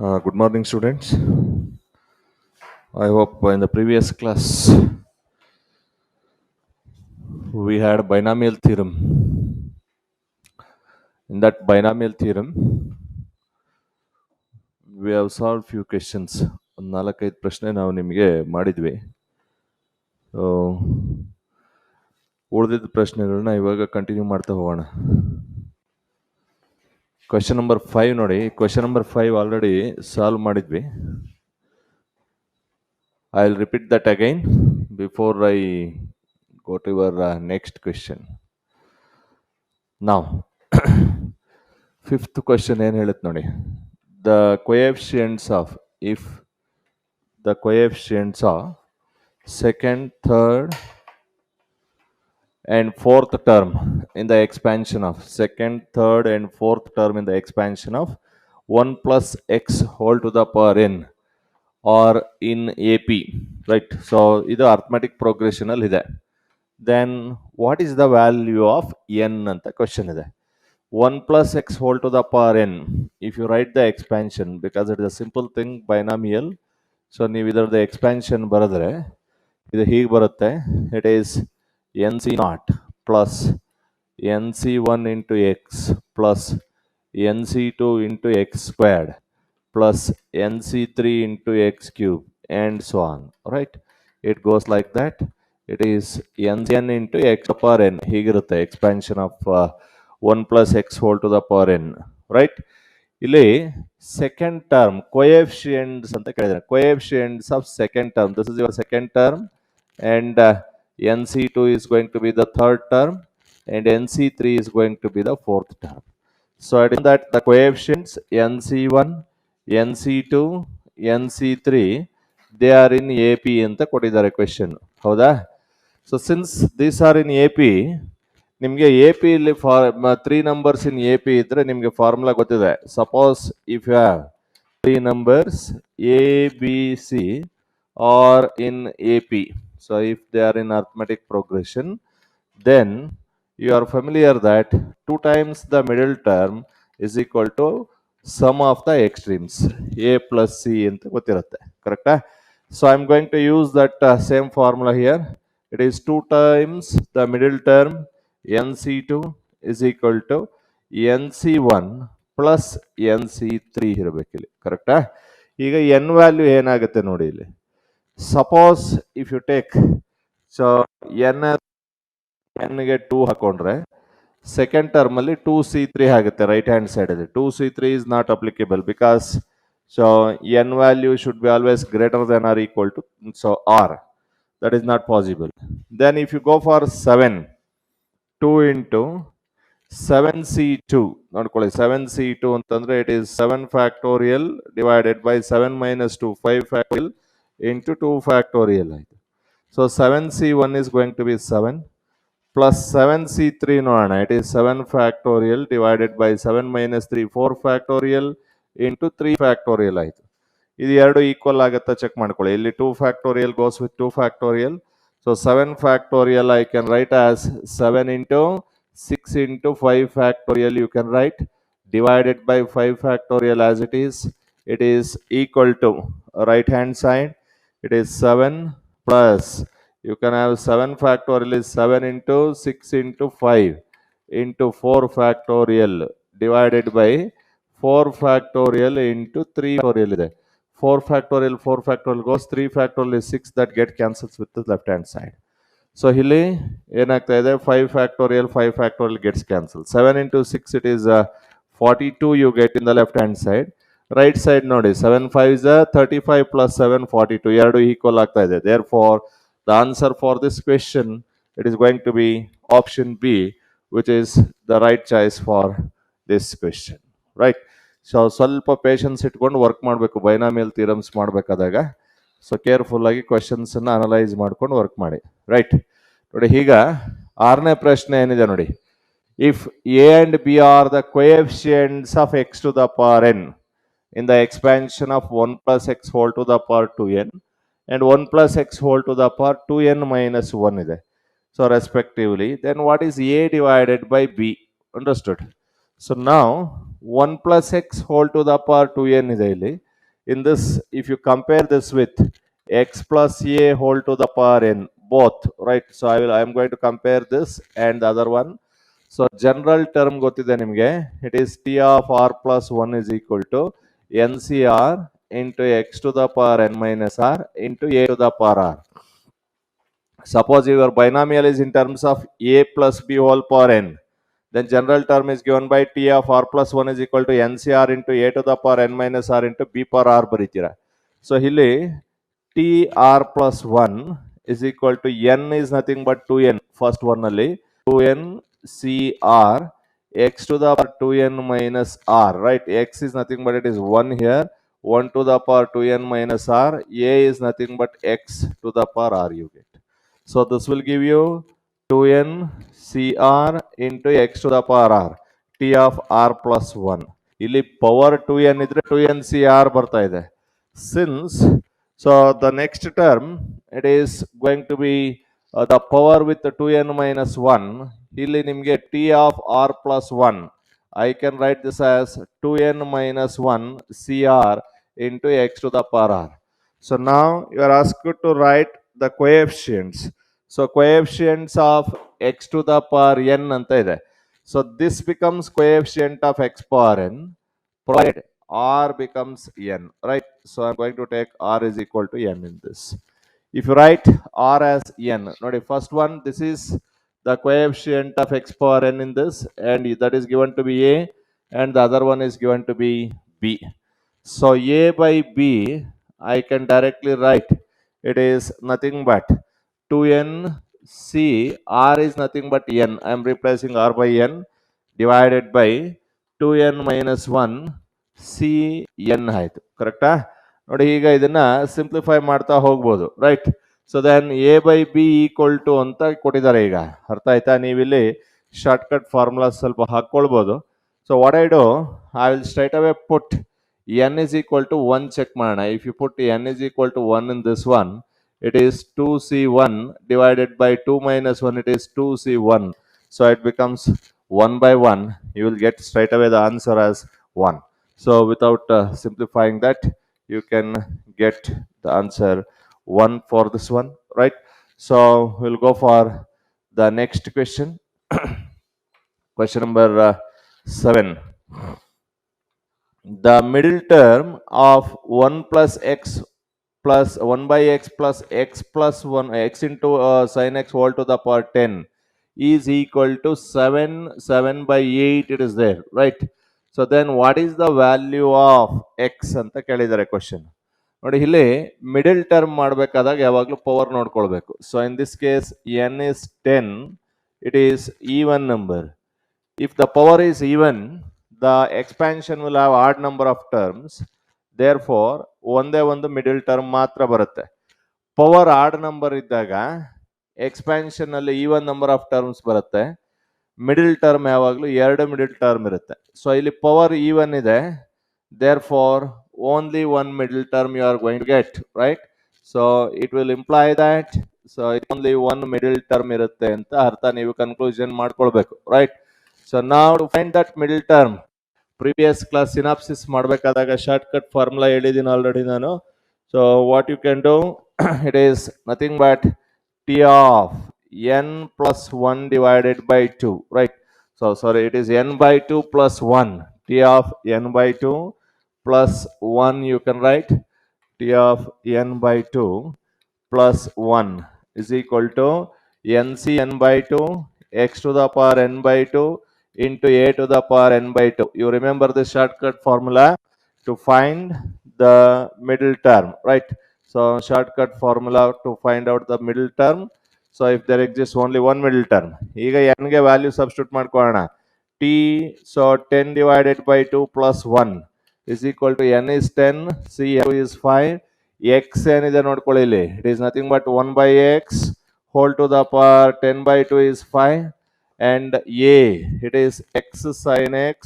Good morning, students. I hope in the previous class we had binomial theorem. In that binomial theorem, we have solved few questions. ಒಂದು 4-5 ಪ್ರಶ್ನೆ ನಾವು ನಿಮಗೆ ಮಾಡಿದ್ವಿ. ಉಳಿದಿದ್ದ ಪ್ರಶ್ನೆಗಳನ್ನ ಇವಾಗ ಕಂಟಿನ್ಯೂ ಮಾಡ್ತಾ ಹೋಗೋಣ. ಕ್ವೆಶ್ಚನ್ ನಂಬರ್ 5 ನೋಡಿ. ಕ್ವೆಶ್ಚನ್ ನಂಬರ್ 5 ಆಲ್ರೆಡಿ ಸಾಲ್ವ್ ಮಾಡಿದ್ವಿ. I will repeat that again before I go to your next question. Now, fifth question ಏನು ಹೇಳುತ್ತೆ ನೋಡಿ. The coefficients of, if the coefficients of second, third and fourth term in the expansion of second, third and fourth term in the expansion of 1 plus x whole to the power n or in AP, right? So ಇದು arithmetic progression ಅಲ್ಲಿ ಇದೆ. Then what is the value of n ಅಂತ question ಇದೆ. 1 plus x whole to the power n, if you write the expansion, because it is a simple thing, binomial, so ನೀವು ಇದರದ expansion ಬರೆದ್ರೆ ಇದು ಹೀಗೆ ಬರುತ್ತೆ. It is nc0 plus nc1 into x plus nc2 into x squared plus nc3 into x cube and so on, right? It goes like that. It is n into x power n ಹೀಗಿರುತ್ತೆ expansion of 1 plus x whole to the power n, right? ಇಲ್ಲಿ second term coefficients ಅಂತ ಕೇಳಿದ್ರೆ, coefficients of second term, this is your second term and nc2 is going to be the third term and nc3 is going to be the fourth term. So adding that, the coefficients nc1, nc2, nc3, they are in AP ಅಂತ ಕೊಟ್ಟಿದ್ದಾರೆ question, ಹೌದಾ? So since these are in AP, ನಿಮಗೆ AP ಇಲ್ಲಿ 3 numbers in AP ಇದ್ರೆ ನಿಮಗೆ formula ಗೊತ್ತಿದೆ. Suppose if you have 3 numbers A, B, C or in AP, so if they are in arithmetic progression, then you are familiar that 2 times the middle term is equal to sum of the extremes, A plus C ಅಂತ ಗೊತ್ತಿರುತ್ತೆ, ಕರೆಕ್ಟಾ? So I am going to use that same formula here. It is 2 times the middle term nc2 is equal to nc1 plus nc3 ಇರಬೇಕಿಲ್ಲಿ, ಕರೆಕ್ಟಾ? ಈಗ n value ಏನಾಗುತ್ತೆ ನೋಡಿ ಇಲ್ಲಿ. Suppose if you take, so n ಗೆ 2 ಹಾಕೊಂಡ್ರೆ second term ಅಲ್ಲಿ 2c3 ಆಗುತ್ತೆ right hand side ಅಲ್ಲಿ. 2c3 is not applicable because so n value should be always greater than or equal to so r, that is not possible. Then if you go for 7, 2 into 7c2 ನೋಡ್ಕೊಳ್ಳಿ. 7c2 ಅಂತಂದ್ರೆ it is 7 factorial divided by 7 minus 2, 5 factorial into 2 factorial ಆಯ್ತು. So 7c1 is going to be 7 plus 7c3 ನೋಡೋಣ. It is 7 factorial divided by 7 minus 3, 4 factorial into 3 factorial ಆಯ್ತು. ಇದು ಎರಡು equal ಆಗುತ್ತಾ check ಮಾಡ್ಕೊಳ್ಳಿ. ಇಲ್ಲಿ 2 factorial goes with 2 factorial. So 7 factorial I can write as 7 into 6 into 5 factorial you can write, divided by 5 factorial as it is. It is equal to right hand side. It is 7 plus, you can have 7 factorial is 7 into 6 into 5 into 4 factorial divided by 4 factorial into 3 factorial ಇದೆ. 4 factorial goes, 3 factorial is 6, that get cancels with the left hand side. So ಇಲ್ಲಿ ಏನಾಗ್ತಾ ಇದೆ, 5 factorial gets cancelled. 7 into 6 it is 42 you get in the left hand side. Right side ನೋಡಿ, 7 5 is 35 plus 7 42, ಎರಡು equal ಆಗ್ತಾ ಇದೆ. Therefore the answer for this question, it is going to be option B, which is the right choice for this question, right? So ಸ್ವಲ್ಪ patience ಇಟ್ಕೊಂಡು work ಮಾಡಬೇಕು binomial theorems ಮಾಡಬೇಕಾದಾಗ. So careful ಆಗಿ questions ಅನ್ನ analyse ಮಾಡ್ಕೊಂಡು work ಮಾಡಿ, right? ನೋಡಿ, ಈಗ 6ನೇ ಪ್ರಶ್ನೆ ಏನಿದೆ ನೋಡಿ. If a and b are the coefficients of x to the power n in the expansion of 1 plus x whole to the power 2n and 1 plus x whole to the power 2n minus 1 ಇದೆ. So respectively, then what is a divided by b? Understood? So now 1 plus x whole to the power 2n ಇದೆ ಇಲ್ಲಿ. In this, if you compare this with x plus a whole to the power n, both, right? So I am going to compare this and the other one. So general term ಗೊತ್ತಿದೆ ನಿಮಗೆ, it is t of r plus 1 is equal to ncr into x to the power n minus r into a to the power r. Suppose your binomial is in terms of a plus b whole power n, then general term is given by t of r plus 1 is equal to ncr into a to the power n minus r into b power r ಬರೀತೀರಾ. So ಇಲ್ಲಿ t r plus 1 is equal to n is nothing but 2n, first one ಅಲ್ಲಿ 2n c r x to the power 2n minus r, right? X is nothing but it is 1 here, 1 to the power 2n minus r, a is nothing but x to the power r you get. So this will give you 2n cr into x to the power r, t of r plus 1. ಇಲ್ಲಿ power 2n ಇದ್ರೆ 2n cr ಬರ್ತಾ ಇದೆ. Since, so the next term, it is going to be the power with the 2n minus 1. ಇಲ್ಲಿ ನಿಮಗೆ t of r plus 1. I can write this as 2n minus 1 cr into x to the power r. So now you are asked to write the coefficients. So coefficients of x to the power n ಅಂತ ಇದೆ. So this becomes coefficient of x power n, provided r becomes n, right? So I'm going to take r is equal to n in this. If you write r as n, notice first one, this is the coefficient of x power n in this, and that is given to be a, and the other one is given to be b. So a by b, I can directly write, it is nothing but 2n c, r is nothing but n, I am replacing r by n, divided by 2n minus 1 c n ಆಯ್ತು, ಕರೆಕ್ಟಾ? ನೋಡಿ, ಈಗ ಇದನ್ನ simplify ಮಾಡ್ತಾ ಹೋಗ್ಬೋದು, right? So then A by B equal to ಅಂತ ಕೊಟ್ಟಿದ್ದಾರೆ. ಈಗ ಅರ್ಥ ಆಯ್ತಾ? ನೀವಿಲ್ಲಿ ಶಾರ್ಟ್ಕಟ್ ಫಾರ್ಮುಲಾ ಸ್ವಲ್ಪ ಹಾಕೊಳ್ಬೋದು. So what I do, I will straight away put n is equal to 1 check ಮಾಡೋಣ. If you put n is equal to 1 in this one, it is 2c1 divided by 2 minus 1, it is 2c1. So it becomes 1 by 1. You will get straight away the answer as 1. So without simplifying that, you can get the answer 1 for this one, right? So we'll go for the next question. Question number 7. The middle term of 1 plus x plus 1 by x plus x plus 1 x into sin x whole to the power 10 is equal to 7 by 8, it is there, right? So then what is the value of x ಅಂತ ಕೇಳಿದ್ದಾರೆ question. ನೋಡಿ, ಇಲ್ಲಿ middle term ಮಾಡಬೇಕಾದಾಗ ಯಾವಾಗಲೂ power ನೋಡ್ಕೊಳ್ಬೇಕು. So in this case n is 10, it is even number. If the power is even, the expansion will have odd number of terms. Therefore, ಒಂದೇ ಒಂದು middle term ಮಾತ್ರ ಬರುತ್ತೆ. ಪವರ್ ಆಡ್ ನಂಬರ್ ಇದ್ದಾಗ expansion ಅಲ್ಲಿ even number of terms ಬರುತ್ತೆ. Middle term ಯಾವಾಗಲೂ 2 middle term ಇರುತ್ತೆ. So ಇಲ್ಲಿ ಪವರ್ ಈವನ್ ಇದೆ, therefore only one middle term you are going to get, right? So it will imply that, so only one middle term ಇರುತ್ತೆ ಅಂತ ಅರ್ಥ. ನೀವು conclusion ಮಾಡ್ಕೊಳ್ಬೇಕು, right? So now to find that middle term, previous class synopsis ಮಾಡಬೇಕಾದಾಗ shortcut formula ಹೇಳಿದ್ದೀನಿ already ನಾನು. So what you can do, it is nothing but T of n plus 1 divided by 2, right? So sorry, it is n by 2 plus 1. T of n by 2 plus 1, you can write T of n by 2 plus 1 is equal to nc n by 2 x to the power n by 2 into a to the power n by 2. You remember the shortcut formula to find the middle term, right? So shortcut formula to find out the middle term. So if there exists only one middle term, ಈಗ n ಗೆ value substitute ಮಾಡ್ಕೊಳ್ಳೋಣ. t, so 10 divided by 2 plus 1 is equal to n is 10, c is 5, x ಏನಿದೆ ನೋಡ್ಕೊಳ್ಳಿ ಇಲ್ಲಿ, it is nothing but 1 by x whole to the power 10 by 2 is 5, and a, it is x sin x,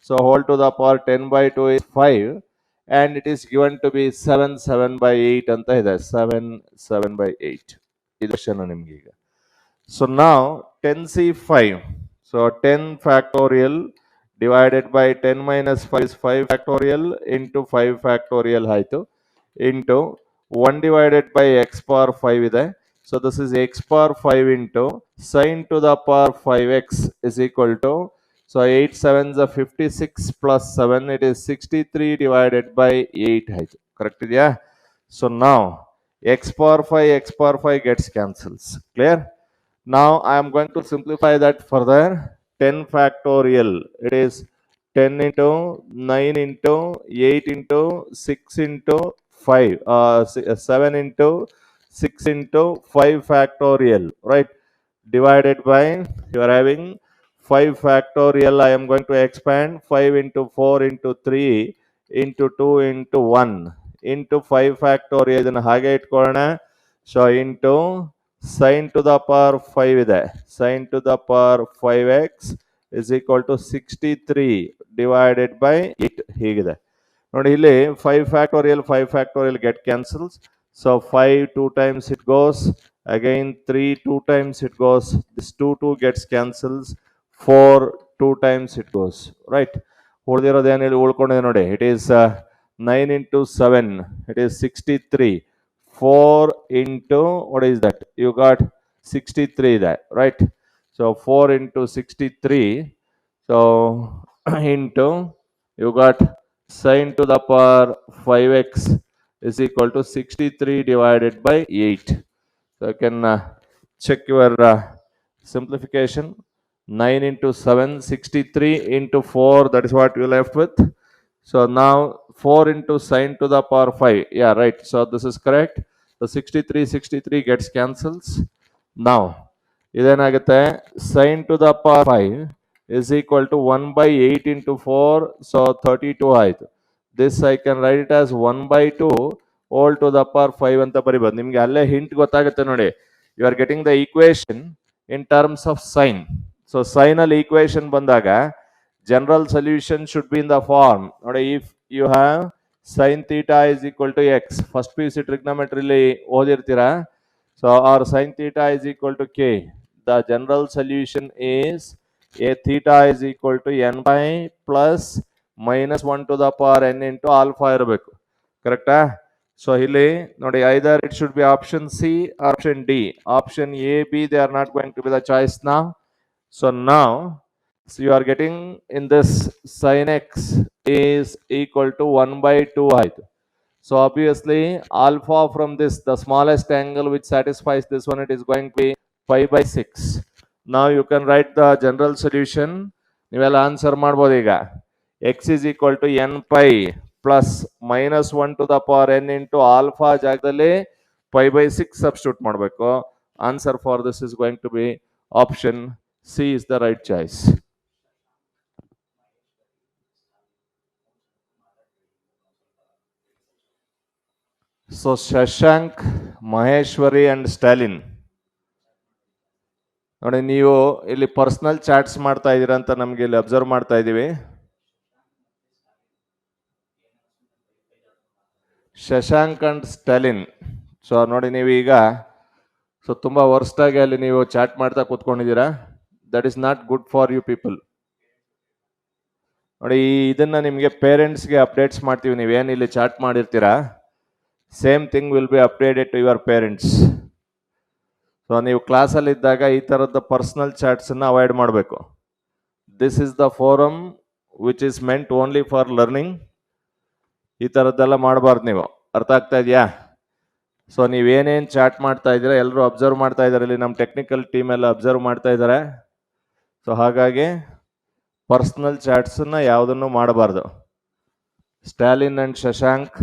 so whole to the power 10 by 2 is 5, and it is given to be 7 by 8 ಅಂತ ಇದೆ, 7 by 8 ಇದು question ನಿಮ್ಗೆ ಈಗ. So now 10c5, so 10 factorial divided by 10 minus 5 is 5 factorial into 5 factorial ಆಯಿತು into 1 divided by x power 5 ಇದೆ. So this is x power 5 into sin to the power 5x is equal to, so 8 sevens are 56 plus 7, it is 63 divided by 8 ಆಯಿತು. Correct ಇದೆಯಾ? So now x power 5 gets cancels. Clear? Now I am going to simplify that further. 10 factorial, it is 10 into 9 into 8 into 6 into 5, 7 into 6 into 5 factorial, right? Divided by, you are having 5 factorial, I am going to expand 5 into 4 into 3 into 2 into 1 into 5 factorial, ಇದನ್ನು ಹಾಗೆ ಇಟ್ಕೊಳ್ಳೋಣ. So into sin to the power 5 ಇದೆ, sin to the power 5x is equal to 63 divided by 8 ಹೀಗಿದೆ ನೋಡಿ. ಇಲ್ಲಿ 5 factorial get cancels. So 5 2 times it goes, again 3 2 times it goes, this 2 gets cancels, 4 2 times it goes, right? ಉಳಿದಿರೋದು ಏನಿಲ್ಲ, ಉಳ್ಕೊಂಡಿದೆ ನೋಡಿ. It is 9 into 7, it is 63. 4 into, what is that? You got 63 that, right? So 4 into 63, so into, you got sin to the power 5x is equal to 63 divided by 8. So you can check your simplification. 9 into 7, 63 into 4, that is what you left with. So now 4 into sin to the power 5. Yeah, right. So this is correct. The 63 gets cancels. Now, idenagutte sin to the power 5 is equal to 1 by 8 into 4. So 32 ಆಯ್ತು. This I can write it as 1 by 2 all to the power 5 ಅಂತ ಬರಿಬಹುದು. ನಿಮಗೆ ಅಲ್ಲೇ hint ಗೊತ್ತಾಗುತ್ತೆ ನೋಡಿ. You are getting the equation in terms of sign. So sign ಅಲ್ಲಿ equation ಬಂದಾಗ general solution should be in the form. If you have sin theta is equal to x, first PUC trigonometry ಓದಿರ್ತೀರಾ. So our sin theta is equal to k. The general solution is a theta is equal to n by plus minus 1 to the power n into alpha ಇರಬೇಕು. ಕರೆಕ್ಟಾ? So ಇಲ್ಲಿ ನೋಡಿ, either it should be option C or option D. Option A, B, they are not going to be the choice now. So now, so you are getting in this sin x is equal to 1 by 2 ಆಯ್ತು. So obviously alpha from this, the smallest angle which satisfies this one, it is going to be pi by 6. Now you can write the general solution. ನೀವೆಲ್ಲ answer ಮಾಡ್ಬೋದು ಈಗ. x is equal to n pi plus minus 1 to the power n into alpha ಜಾಗದಲ್ಲಿ pi by 6 substitute ಮಾಡಬೇಕು. Answer for this is going to be option C is the right choice. So Shashank, Maheshwari and Stalin. ನೋಡಿ, ನೀವು ಇಲ್ಲಿ personal chaats ಮಾಡ್ತಾ ಇದ್ದೀರಾ ಅಂತ ನಮಗೆ ಇಲ್ಲಿ ಅಬ್ಸರ್ವ್ ಮಾಡ್ತಾ ಇದ್ದೀವಿ. ಶಶಾಂಕ್ ಅಂಡ್ ಸ್ಟಾಲಿನ್. ಸೊ ನೋಡಿ, ನೀವು ಈಗ ಸೊ ತುಂಬ ವರ್ಸ್ಟಾಗಿ ಅಲ್ಲಿ ನೀವು ಚಾಟ್ ಮಾಡ್ತಾ ಕೂತ್ಕೊಂಡಿದ್ದೀರಾ. That is not good for you people. ನೋಡಿ, ಇದನ್ನ ನಿಮಗೆ ಪೇರೆಂಟ್ಸ್ಗೆ ಅಪ್ಡೇಟ್ಸ್ ಮಾಡ್ತೀವಿ. ನೀವೇನು ಇಲ್ಲಿ ಚಾಟ್ ಮಾಡಿರ್ತೀರಾ, same thing will be updated to your parents. So ನೀವು ಕ್ಲಾಸಲ್ಲಿದ್ದಾಗ ಈ ಥರದ ಪರ್ಸನಲ್ ಚಾಟ್ಸನ್ನು ಅವಾಯ್ಡ್ ಮಾಡಬೇಕು. This is the forum which is meant only for learning. ಈ ಥರದ್ದೆಲ್ಲ ಮಾಡಬಾರ್ದು ನೀವು. ಅರ್ಥ ಆಗ್ತಾ ಇದೆಯಾ? ಸೊ ನೀವೇನೇನು ಚಾಟ್ ಮಾಡ್ತಾ ಇದ್ದೀರಾ ಎಲ್ಲರೂ ಅಬ್ಸರ್ವ್ ಮಾಡ್ತಾ ಇದ್ದಾರೆ. ಇಲ್ಲಿ ನಮ್ಮ ಟೆಕ್ನಿಕಲ್ ಟೀಮ್ ಎಲ್ಲ ಅಬ್ಸರ್ವ್ ಮಾಡ್ತಾ ಇದ್ದಾರೆ. ಸೊ ಹಾಗಾಗಿ ಪರ್ಸನಲ್ ಚಾಟ್ಸನ್ನು ಯಾವುದನ್ನು ಮಾಡಬಾರ್ದು. Stalin and Shashank,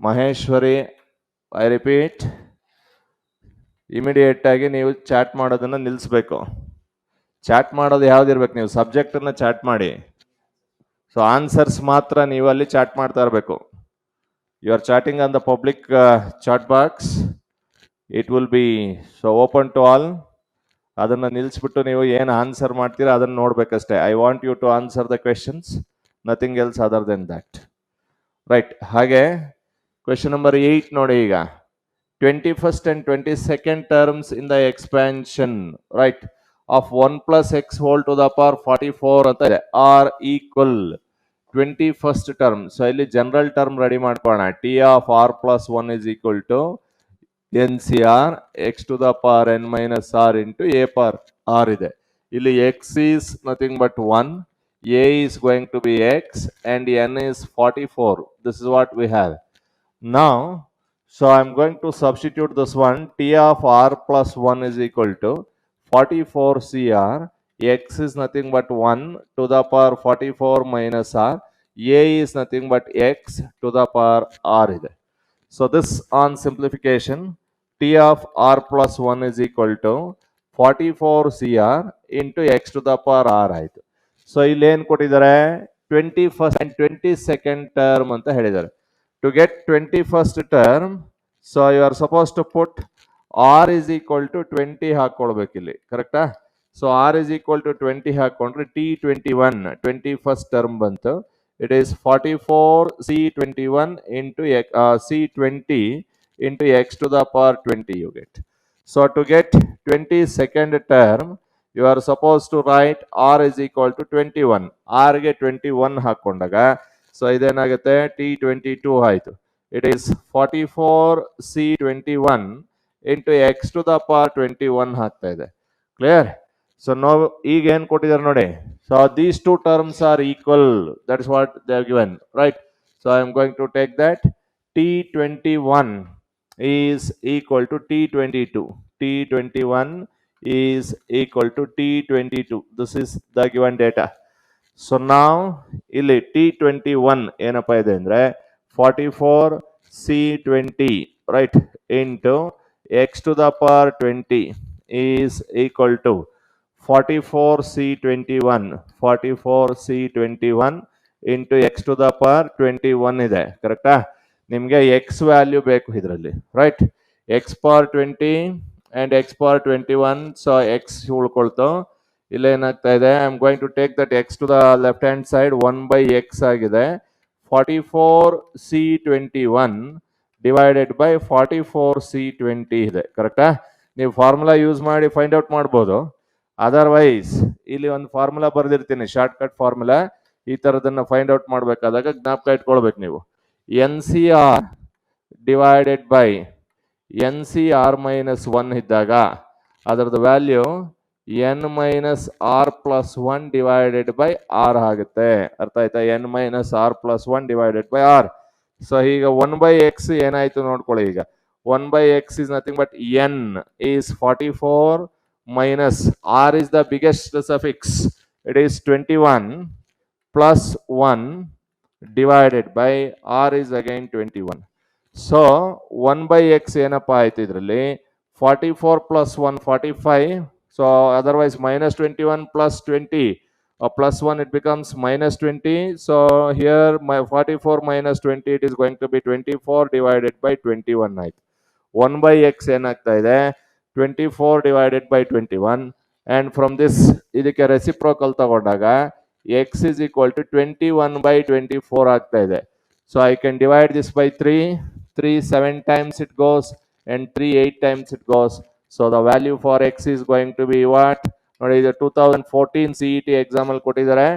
Maheshwari, I repeat, immediate ಆಗಿ ನೀವು ಚಾಟ್ ಮಾಡೋದನ್ನು ನಿಲ್ಲಿಸ್ಬೇಕು. ಚಾಟ್ ಮಾಡೋದು ಯಾವುದಿರ್ಬೇಕು, ನೀವು ಸಬ್ಜೆಕ್ಟನ್ನು ಚಾಟ್ ಮಾಡಿ. ಸೊ ಆನ್ಸರ್ಸ್ ಮಾತ್ರ ನೀವು ಅಲ್ಲಿ ಚಾಟ್ ಮಾಡ್ತಾ ಇರಬೇಕು. You are chatting on the public chat box, it will be so open to all. ಅದನ್ನು ನಿಲ್ಲಿಸ್ಬಿಟ್ಟು ನೀವು ಏನು ಆನ್ಸರ್ ಮಾಡ್ತೀರಾ ಅದನ್ನು ನೋಡ್ಬೇಕಷ್ಟೇ. I want you to answer the questions, nothing else other then that. Right. ಹಾಗೆ ಕ್ವೆಶನ್ ನಂಬರ್ 8 ನೋಡಿ. ಈಗ 21st and 22nd terms in the expansion, right? of 1 plus x whole to the power 44 ಅಂತ ಇದೆ are equal 21st term. So ಇಲ್ಲಿ general term ready ಮಾಡ್ಕೊಳ್ಳೋಣ. T of r plus 1 is equal to NCR x to the power n minus r into a power r ಇದೆ. ಇಲ್ಲಿ x is nothing but 1, a is going to be x and n is 44. This is what we have. Now, so I'm going to substitute this one. T of r plus 1 is equal to 44 CR. X is nothing but 1 to the power 44 minus r. A is nothing but x to the power r ಇದೆ. So this on simplification, T of r plus 1 is equal to 44 CR into x to the power r ಆಯಿತು. So ಇಲ್ಲಿ ಏನು ಕೊಟ್ಟಿದ್ದಾರೆ 21st and 22nd term ಅಂತ ಹೇಳಿದ್ದಾರೆ. To get 21st term, so you are supposed to put r is equal to 20 ಹಾಕೊಳ್ಬೇಕು ಇಲ್ಲಿ, ಕರೆಕ್ಟಾ? So r is equal to 20 ಹಾಕೊಂಡ್ರೆ T21 21st term ಬಂತು. It is 44 C21 into C20 into x to the power 20 you get. So to get 22nd term, you are supposed to write r is equal to 21. r ಗೆ 21 ಹಾಕೊಂಡಾಗ so ಇದೇನಾಗುತ್ತೆ T22 ಆಯಿತು. It is 44 C21 into x to the power 21 ಆಗ್ತಾ ಇದೆ. Clear? So now ಈಗ ಏನು ಕೊಟ್ಟಿದ್ದಾರೆ ನೋಡಿ. So these two terms are equal. That is what they have given, right? So I am going to take that T21 is equal to T22. T21 is equal to T22. This is the given data. So now ಇಲ್ಲಿ T21 ಏನಪ್ಪ ಇದೆ ಅಂದ್ರೆ 44 C20 right into x to the power 20 is equal to 44 C21 into x to the power 21 ಇದೆ, ಕರೆಕ್ಟಾ? ನಿಮಗೆ X value ಬೇಕು ಇದರಲ್ಲಿ, right? X power 20 and x power 21. So X ಉಳ್ಕೊಳ್ತು. ಇಲ್ಲಿ ಏನಾಗ್ತಾ ಇದೆ, I am going to take that X to the left hand side. 1/x ಆಗಿದೆ. 44 C21 ಡಿವೈಡೆಡ್ ಬೈ 44 C20 ಇದೆ, ಕರೆಕ್ಟಾ? ನೀವು ಫಾರ್ಮುಲಾ ಯೂಸ್ ಮಾಡಿ ಫೈಂಡ್ ಔಟ್ ಮಾಡ್ಬೋದು. ಅದರ್ವೈಸ್ ಇಲ್ಲಿ ಒಂದು ಫಾರ್ಮುಲಾ ಬರೆದಿರ್ತೀನಿ, ಶಾರ್ಟ್ ಕಟ್ ಫಾರ್ಮುಲಾ. ಈ ಥರದನ್ನ ಫೈಂಡ್ ಔಟ್ ಮಾಡಬೇಕಾದಾಗ ಜ್ಞಾಪಕ ಇಟ್ಕೊಳ್ಬೇಕು ನೀವು. NCR divided by NCR minus 1 ಇದ್ದಾಗ ಅದರದ್ದು value n minus r plus 1 divided by r ಆಗುತ್ತೆ. ಅರ್ಥ ಆಯ್ತಾ? n minus r plus 1 divided by r. So ಈಗ 1/x ಏನಾಯ್ತು ನೋಡ್ಕೊಳ್ಳಿ. ಈಗ 1/x is nothing but n is 44 minus r is the biggest suffix. It is 21 plus 1 divided by r is again 21. So 1/x ಏನಪ್ಪ ಆಯ್ತು ಇದರಲ್ಲಿ 44 plus 1 45. So otherwise minus 21 plus 20 plus 1 it becomes minus 20. So here my 44 minus 20 it is going to be 24 divided by 21 ಆಯ್ತು. 1/x ಏನಾಗ್ತಾ ಇದೆ 24 divided by 21. and from this ಇದಕ್ಕೆ reciprocal ತಗೊಂಡಾಗ x is equal to 21/24 ಆಗ್ತಾ ಇದೆ. So I can divide this by 3. 3 7 times it goes and 3 8 times it goes. So the value for x is going to be what? ನೋಡಿ, ಇದು 2014 CET exam ಅಲ್ಲಿ ಕೊಟ್ಟಿದ್ದಾರೆ.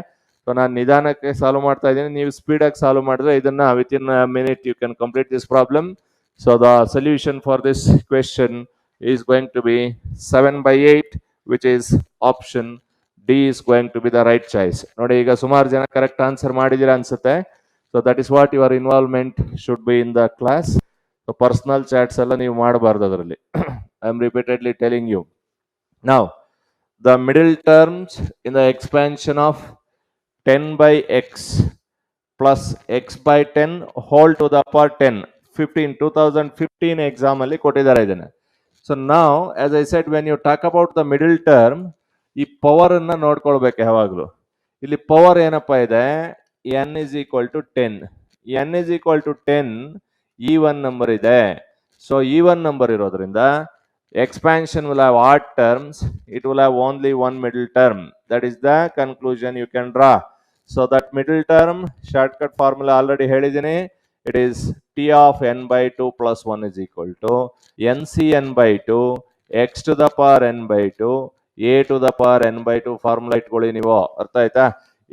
So ನಾನು ನಿಧಾನಕ್ಕೆ solve ಮಾಡ್ತಾ ಇದ್ದೀನಿ. ನೀವು ಸ್ಪೀಡಾಗಿ ಸಾಲ್ವ್ ಮಾಡಿದ್ರೆ ಇದನ್ನ within a minute you can complete this problem. So the solution for this question is going to be 7/8, which is option D is going to be the right choice. ನೋಡಿ, ಈಗ ಸುಮಾರು ಜನ ಕರೆಕ್ಟ್ ಆನ್ಸರ್ ಮಾಡಿದಿರ ಅನ್ಸುತ್ತೆ. So that is what your involvement should be in the class. So personal chats ಎಲ್ಲ ನೀವು ಮಾಡಬಾರ್ದು ಅದರಲ್ಲಿ. I am repeatedly telling you. Now, the middle terms in the expansion of 10/x plus x by 10 whole to the power 10. 2015 exam ಅಲ್ಲಿ ಕೊಟ್ಟಿದ್ದಾರೆ ಇದನ್ನ. So now, as I said, when you talk about the middle term, ಈ power ಅನ್ನ ನೋಡ್ಕೊಳ್ಬೇಕು ಯಾವಾಗಲೂ. ಇಲ್ಲಿ power ಏನಪ್ಪಾ ಇದೆ, n is equal to 10. n is equal to 10 even number ಇದೆ. ಸೊ even ನಂಬರ್ ಇರೋದ್ರಿಂದ expansion will have odd terms. It will have only one middle term. That is the conclusion you can draw. So that middle term shortcut formula already ಹೇಳಿದ್ದೀನಿ. It is t of n by 2 plus 1 is equal to ncn by 2 x to the power n by 2 a to the power n by two formula ಇಟ್ಕೊಳ್ಳಿ ನೀವು, ಅರ್ಥ ಆಯ್ತಾ?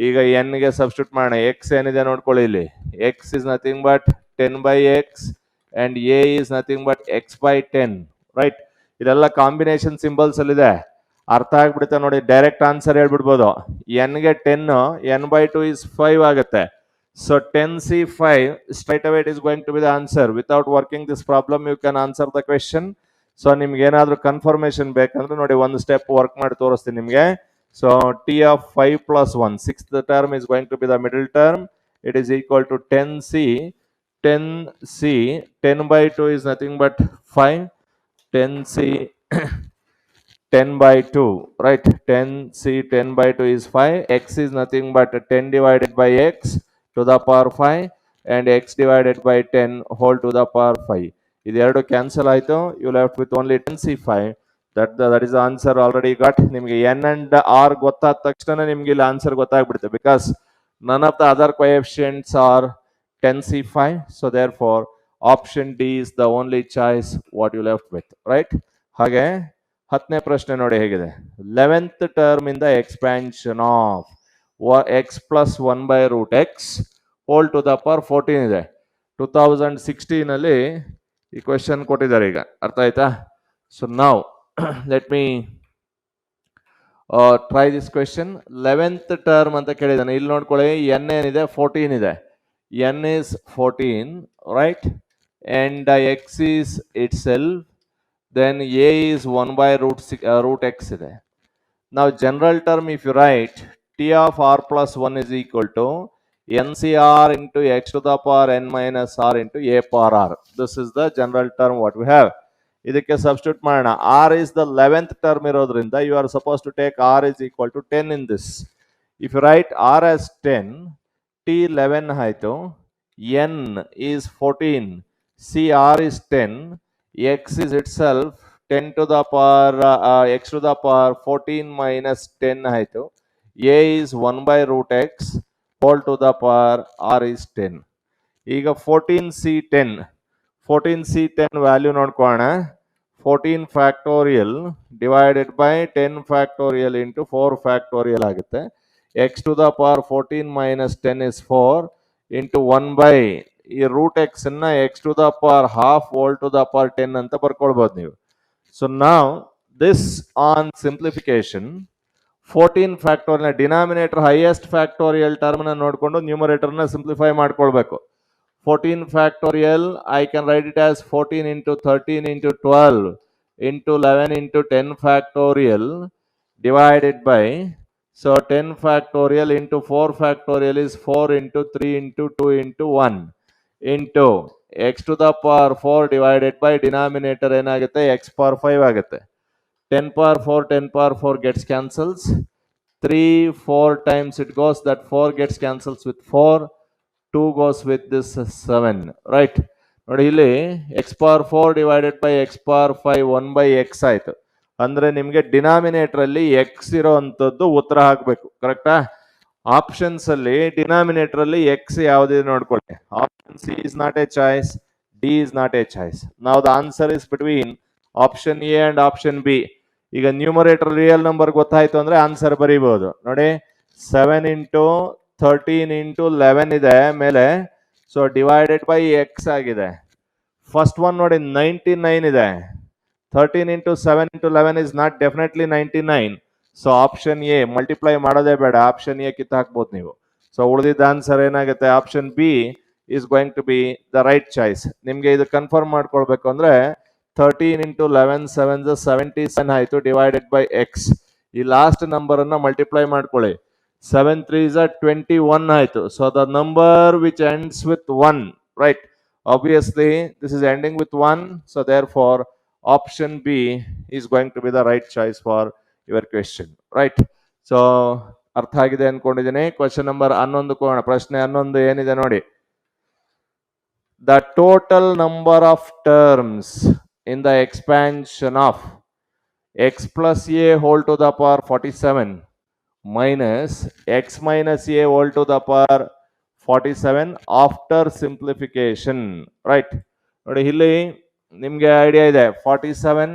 ಈಗ N ಗೆ substitute ಮಾಡೋಣ. X ಏನಿದೆ ನೋಡ್ಕೊಳ್ಳಿ ಇಲ್ಲಿ, X is nothing but 10 by x and a is nothing but x by 10, right? ಇದೆಲ್ಲ ಕಾಂಬಿನೇಷನ್ ಸಿಂಬಲ್ಸ್ ಅಲ್ಲಿ ಇದೆ, ಅರ್ಥ ಆಗ್ಬಿಡುತ್ತೆ ನೋಡಿ. Direct answer ಹೇಳ್ಬಿಡ್ಬೋದು. ಎನ್ ಗೆ 10, ಎನ್ ಬೈ 2 is 5 ಆಗುತ್ತೆ. So 10C5 straight away it is going to be the answer. Without working this problem you can answer the question. So ನಿಮ್ಗೆ ಏನಾದ್ರೂ ಕನ್ಫರ್ಮೇಶನ್ ಬೇಕಂದ್ರೆ ನೋಡಿ ಒಂದು ಸ್ಟೆಪ್ ವರ್ಕ್ ಮಾಡಿ ತೋರಿಸ್ತೀನಿ ನಿಮಗೆ. So t of 5 plus 1, sixth term is going to be the middle term. It is equal to 10c. 10 by 2 is nothing but 5. 10c 10 by 2, right? 10c 10 by 2 is 5. X is nothing but 10 divided by x to the power 5 and x divided by 10 whole to the power 5. ಇದೆರಡು cancel ಆಯಿತು. You left with only 10c5. That is answer already got. ನಿಮಗೆ n and r ಗೊತ್ತಾದ ತಕ್ಷಣ ನಿಮ್ಗೆ ಇಲ್ಲಿ answer ಗೊತ್ತಾಗ್ಬಿಡುತ್ತೆ. Because none of the other coefficients are 10c5. So therefore option D is the only choice what you left with, right? ಹಾಗೆ 10ನೇ ಪ್ರಶ್ನೆ ನೋಡಿ ಹೇಗಿದೆ. 11th ಟರ್ಮ್ ಇಂದ expansion of x plus 1 by root x whole to the power 14 ಇದೆ. 2016 ಅಲ್ಲಿ ಈ question ಕೊಟ್ಟಿದ್ದಾರೆ ಈಗ, ಅರ್ಥ ಆಯ್ತಾ? ಸೊ ನಾವು let me try this question. 11th term ಅಂತ ಕೇಳಿದಾನೆ. ಇಲ್ಲಿ ನೋಡ್ಕೊಳ್ಳಿ, ಎನ್ ಏನಿದೆ 14 ಇದೆ. N is 14, right? And X is it self. then a is 1 by root x ಇದೆ. Now general term if you write t of r plus 1 is equal to ncr into x to the power n minus r into a power r. This is the general term what we have. ಇದಕ್ಕೆ substitute ಮಾಡೋಣ. r is the 11th term ಇರೋದ್ರಿಂದ you are supposed to take r is equal to 10 in this. If you write r as 10, t 11 ಆಯಿತು, n is 14, c r is 10, x is itself 10 to the power x to the power 14 minus 10 ಆಯಿತು. a is 1 by root x whole to the power r is 10. ಈಗ 14c10 value ನೋಡ್ಕೋಣ. 14 factorial divided by 10 factorial into 4 factorial ಆಗುತ್ತೆ. x to the power 14 minus 10 is 4 into 1 by ಈ root x ಅನ್ನ x to the power half whole to the power 10 ಅಂತ ಬರ್ಕೊಳ್ಬಹುದು ನೀವು. So ನಾವ್ this on simplification 14 factorial denominator highest factorial term ನ ನೋಡಿಕೊಂಡು numerator ನ ಸಿಂಪ್ಲಿಫೈ ಮಾಡ್ಕೊಳ್ಬೇಕು. 14 factorial I can write it as 14 into 13 into 12 into 11 into 10 factorial divided by, so 10 factorial into 4 factorial is 4 into 3 into 2 into 1 into x to the power 4 divided by denominator ಏನಾಗುತ್ತೆ x power 5 ಆಗುತ್ತೆ. 10 power 4 10 power 4 gets cancels. 3 4 times it goes, that 4 gets cancels with 4, 2 goes with this 7, right? ನೋಡಿ ಇಲ್ಲಿ x power 4 divided by x power 5 1 by x ಆಯ್ತು. ಅಂದ್ರೆ ನಿಮ್ಗೆ denominator ಅಲ್ಲಿ X ಇರೋಂಥದ್ದು ಉತ್ತರ ಹಾಕ್ಬೇಕು, ಕರೆಕ್ಟಾ? ಆಪ್ಷನ್ಸ್ ಅಲ್ಲಿ ಡಿನಾಮಿನೇಟರ್ ಅಲ್ಲಿ ಎಕ್ಸ್ ಯಾವ್ದಿದೆ ನೋಡ್ಕೊಳ್ಳಿ. Option C is not a choice, D is not a choice. ನಾವು the answer is between option A and option B. ಈಗ ನ್ಯೂಮರೇಟರ್ ರಿಯಲ್ ನಂಬರ್ ಗೊತ್ತಾಯ್ತು ಅಂದ್ರೆ ಆನ್ಸರ್ ಬರೀಬಹುದು. ನೋಡಿ 7 into 13 into 11 ಇದೆ ಮೇಲೆ, ಸೊ ಡಿವೈಡೆಡ್ ಬೈ ಎಕ್ಸ್ ಆಗಿದೆ. ಫಸ್ಟ್ ಒನ್ ನೋಡಿ 99 ಇದೆ. 13 into 7 into 11 is not definitely 99. So option A multiply ಮಾಡೋದೇ ಬೇಡ, ಆಪ್ಷನ್ ಎ ಕಿತ್ತ ಹಾಕ್ಬೋದು ನೀವು. ಸೊ ಉಳಿದಿದ್ದ ಆನ್ಸರ್ ಏನಾಗುತ್ತೆ, option B is going to be the right choice. ನಿಮ್ಗೆ ಇದು ಕನ್ಫರ್ಮ್ ಮಾಡ್ಕೊಳ್ಬೇಕು ಅಂದ್ರೆ 13 into 11 7 77 ಆಯ್ತು ಡಿವೈಡೆಡ್ ಬೈ ಎಕ್ಸ್. ಈ ಲಾಸ್ಟ್ ನಂಬರ್ ಅನ್ನ ಮಲ್ಟಿಪ್ಲೈ ಮಾಡ್ಕೊಳ್ಳಿ. 7 3 21 ಆಯ್ತು. So the number which ends with 1, right? Obviously this is ending with 1, so therefore option B is going to be the right choice for your question, right? So ಅರ್ಥ ಆಗಿದೆ ಅನ್ಕೊಂಡಿದ್ದೀನಿ. Question number 11 ಕೋಣ. ಪ್ರಶ್ನೆ 11 ಏನಿದೆ ನೋಡಿ. The total number of terms in the expansion of x plus a whole to the power 47 minus x minus a whole to the power 47 after simplification, right? ನೋಡಿ ಇಲ್ಲಿ ನಿಮ್ಗೆ ಐಡಿಯಾ ಇದೆ 47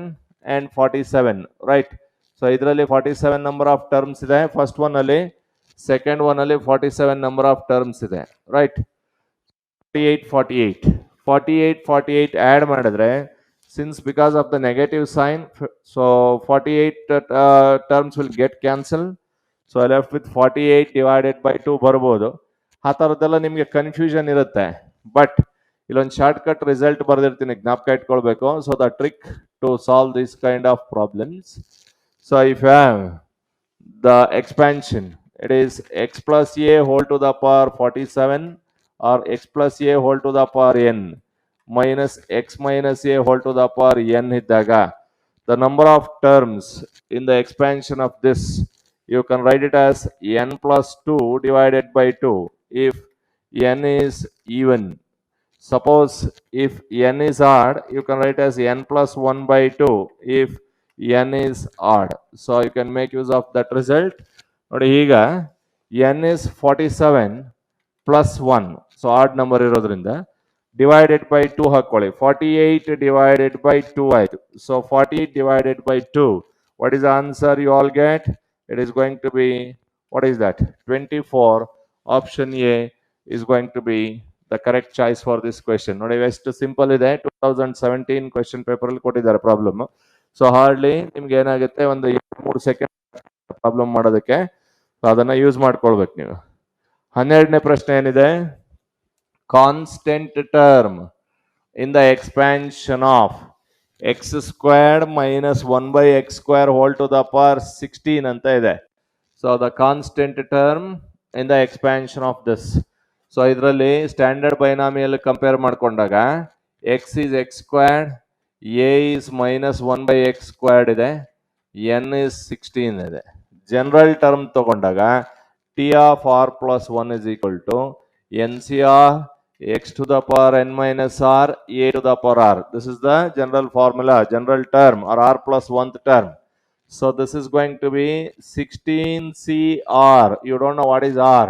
and 47, right? ಸೊ ಇದರಲ್ಲಿ 47 number of terms ಇದೆ. First one ಅಲ್ಲಿ, second one ಅಲ್ಲಿ 47 number of terms ಇದೆ, right. 48 add ಮಾಡಿದ್ರೆ, since because of the negative sign, so 48 terms will get cancelled. So I left with 48 divided by 2 ಬರ್ಬೋದು. ಆ ಥರದ್ದೆಲ್ಲ ನಿಮಗೆ ಕನ್ಫ್ಯೂಷನ್ ಇರುತ್ತೆ. ಬಟ್ ಇಲ್ಲೊಂದು ಶಾರ್ಟ್ ಕಟ್ ರಿಸಲ್ಟ್ ಬರೆದಿರ್ತೀನಿ, ಜ್ಞಾಪಕ ಇಟ್ಕೊಳ್ಬೇಕು. So the trick to solve this kind of problems, so if you have the expansion, it is x plus a whole to the power 47 or x plus a whole to the power n minus x minus a whole to the power n iddaga, the number of terms in the expansion of this, you can write it as n plus 2 divided by 2 if n is even. Suppose if n is odd, you can write as n plus 1 by 2 if n is odd. So you can make use of that result. ನೋಡಿ ಈಗ n is 47 plus 1, so odd number ಇರೋದ್ರಿಂದ divided by 2 ಹಾಕೊಳ್ಳಿ. 48 divided by 2 ಆಯ್ತು. So 48 divided by 2, what is the answer you all get? It is going to be, what is that? 24. Option A is going to be the correct choice for this question. ನೋಡಿ ಎಷ್ಟು simple ಇದೆ. 2017 question paper ಅಲ್ಲಿ ಕೊಟ್ಟಿದ್ದಾರೆ problem. So hardly ನಿಮ್ಗೆ ಏನಾಗುತ್ತೆ, ಒಂದು 3 second problem ಮಾಡೋದಕ್ಕೆ. ಅದನ್ನ ಯೂಸ್ ಮಾಡ್ಕೊಳ್ಬೇಕು ನೀವು. 12ನೇ ಪ್ರಶ್ನೆ ಏನಿದೆ, constant term in the expansion of x squared minus 1 by x square whole to the power 16 ಅಂತ ಇದೆ. So the constant term in the expansion of this. So ಇದರಲ್ಲಿ ಸ್ಟ್ಯಾಂಡರ್ಡ್ ಬೈನಾಮಿಯಲ್ ಕಂಪೇರ್ ಮಾಡ್ಕೊಂಡಾಗ x is x squared, a is minus 1 by x squared ಇದೆ, n is 16 ಇದೆ. General term ತಗೊಂಡಾಗ t of r plus 1 is equal to ncr x to the power n minus r a to the power r. This is the general formula, general term or r plus 1th term. So this is going to be 16cr. You don't know what is r.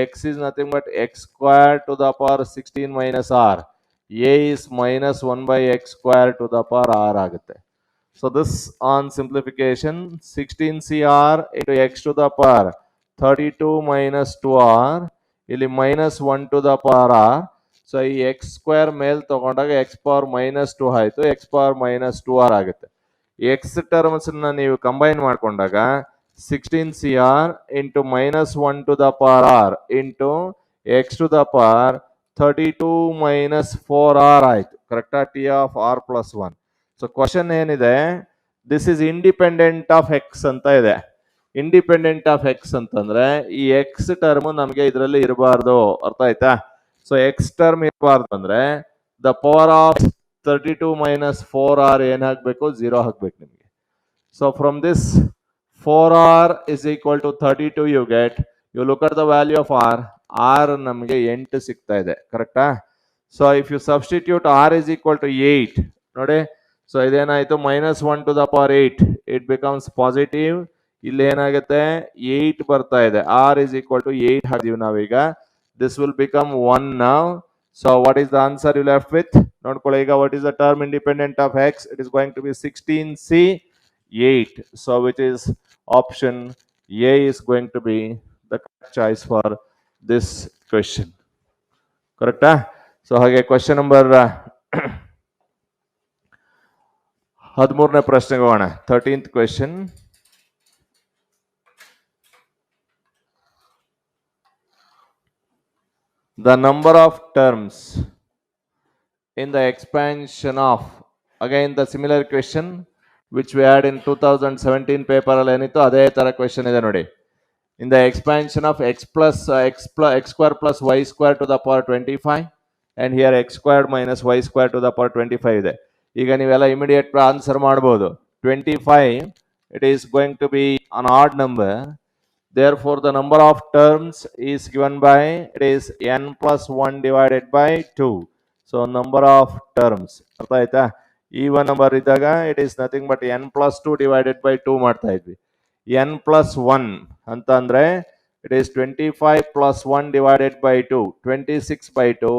X is nothing but x squared to the power 16 minus r. A is minus 1 by x squared to the power r ಆಗುತ್ತೆ. So this on simplification, 16cr into x to the power 32 minus 2r, ಇಲ್ಲಿ minus 1 to the power r. So ಈ x square ಮೇಲ್ ತಗೊಂಡಾಗ x power minus 2 ಆಯ್ತು, x power minus 2r ಆಗುತ್ತೆ. x terms ನೀವು combine ಮಾಡ್ಕೊಂಡಾಗ 16cr into minus 1 to the power r into x to the power 32 minus 4r ಆಯ್ತು. ಕರೆಕ್ಟಾ? t of r plus 1. So question ಏನಿದೆ, this is independent of X ಅಂತ ಇದೆ. Independent of X ಅಂತಂದ್ರೆ ಈ X term ನಮಗೆ ಇದರಲ್ಲಿ ಇರಬಾರ್ದು, ಅರ್ಥ ಆಯ್ತಾ? ಸೊ ಎಕ್ಸ್ ಟರ್ಮ್ ಇರಬಾರ್ದು ಅಂದ್ರೆ the power of 32 minus 4r ಏನ್ ಹಾಕ್ಬೇಕು? 0 ಹಾಕ್ಬೇಕು ನಿಮಗೆ. So from this 4r is equal to 32 you get, you look at the value of r ನಮಗೆ 8 ಸಿಗ್ತಾ ಇದೆ, ಕರೆಕ್ಟಾ? So if you substitute r is equal to 8, ನೋಡಿ. ಸೊ ಇದೇನಾಯ್ತು, minus 1 to the power 8, it becomes positive. ಇಲ್ಲಿ ಏನಾಗುತ್ತೆ, 8 ಬರ್ತಾ ಇದೆ. r is equal to 8 ಹಾಕಿದೀವಿ ನಾವೀಗ. This will become 1 now. So what is the answer you left with? ನೋಡ್ಕೊಳ್ಳಿ ಈಗ, what is the term independent of x? It is going to be 16c 8. So which is option A is going to be the correct choice for this question. Correct? So ಹಾಗೆ question number 13ನೇ ಪ್ರಶ್ನೆಗೆ ಹೋಗೋಣ. 13th question. The number of terms in the expansion of, again the similar question which we had in 2017 paper ಅಲ್ಲಿ ಏನಿತ್ತು ಅದೇ ತರ question ಇದೆ ನೋಡಿ. In the expansion of x square plus y square to the power 25 and here x squared minus y square to the power 25 ಇದೆ. ಈಗ ನೀವೆಲ್ಲ immediate answer ಮಾಡಬಹುದು. 25, it is going to be an odd number. Therefore, the number of terms is given by, it is n plus 1 divided by 2. So, number of terms. ಅರ್ಥ ಆಯ್ತಾ? even number ಇದ್ದಾಗ it is nothing but n plus 2 divided by 2 ಮಾಡ್ತಾ ಇದ್ವಿ. n plus 1 ಅಂತ ಅಂದ್ರೆ it is 25 plus 1 divided by 2, 26 by 2.